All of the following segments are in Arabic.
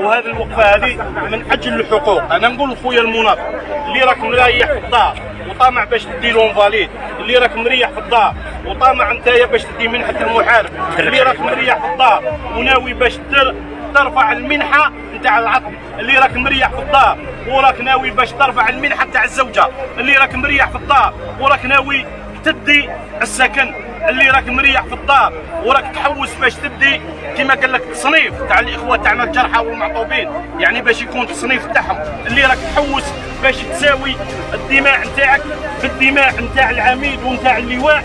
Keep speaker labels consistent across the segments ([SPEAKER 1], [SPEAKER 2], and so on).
[SPEAKER 1] وهذه الوقفه هذه من اجل الحقوق. انا نقول لخويا المناضل اللي راك مريح في الدار وطامع باش تدي لونفاليد، اللي راك مريح في الدار وطامع نتايا باش تدي منحه المحارب، اللي راك مريح في الدار وناوي باش ترفع المنحه نتاع العطل، اللي راك مريح في الدار وراك ناوي باش ترفع المنحه نتاع الزوجه، اللي راك مريح في الدار وراك ناوي تدي السكن، اللي راك مريح في الدار وراك تحوس باش تدي كما قال لك تصنيف تاع الاخوه تاعنا الجرحى والمعطوبين، يعني باش يكون تصنيف تاعهم، اللي راك تحوس باش تساوي الدماء نتاعك بالدماء نتاع العميد ونتاع اللواء.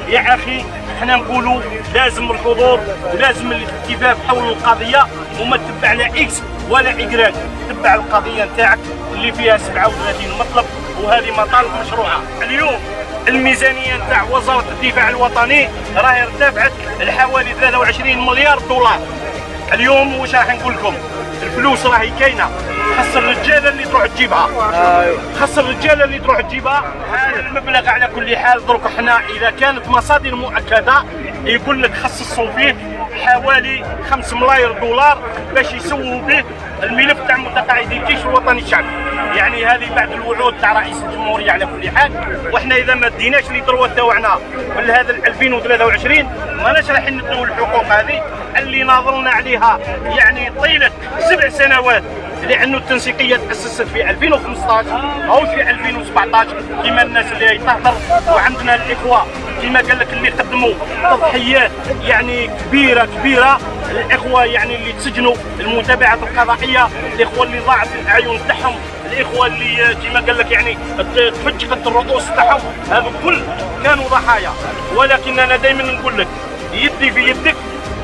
[SPEAKER 1] يا اخي احنا نقولوا لازم الحضور ولازم الالتفاف حول القضيه وما تتبع لا اكس ولا ايكغيك، تتبع القضيه نتاعك اللي فيها 37 مطلب وهذه مطالب مشروعه. اليوم الميزانيه نتاع وزاره الدفاع الوطني راهي ارتفعت لحوالي 23 مليار دولار. اليوم واش راح نقول لكم؟ الفلوس راهي كاينه، خاص الرجاله اللي تروح تجيبها، خاص الرجاله اللي تروح تجيبها. هذا المبلغ على كل حال درك احنا اذا كانت مصادر مؤكده يقول لك خصصوا فيه حوالي 5 ملاير دولار باش يسووا به الملف تاع متقاعدي الجيش الوطني الشعبي. يعني هذه بعد الوعود تاع رئيس الجمهوريه على كل حال، واحنا اذا ما ديناش لي ذروه تاعنا من هذا 2023 ماناش راح نديو الحقوق هذه اللي ناضلنا عليها يعني طيله 7 سنوات، لانه التنسيقيه تاسست في 2015 او في 2017 كما الناس اللي تهضر. وعندنا الاخوه كما قال لك اللي قدموا تضحيات يعني كبيره الاخوه يعني اللي تسجنوا، المتابعات القضائيه، الاخوه اللي ضاعت الاعين تاعهم، الاخوه اللي كما قال لك يعني تفجقت الرؤوس تاعهم، هذو كل كانوا ضحايا. ولكن انا دائما نقول لك يدي في يدك،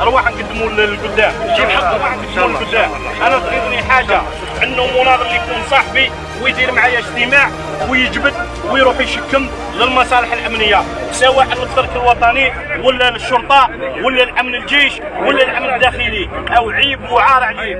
[SPEAKER 1] ارواح نقدموا للقدام، جيب حق ارواح نقدموا للقدام. انا تغيرني حاجه انه مناضل اللي يكون صاحبي ويدير معايا اجتماع ويجبد ويروح يشكم للمصالح الامنيه، سواء للترك الوطني ولا للشرطه ولا الامن الجيش ولا الامن الداخلي، او عيب وعار عليه.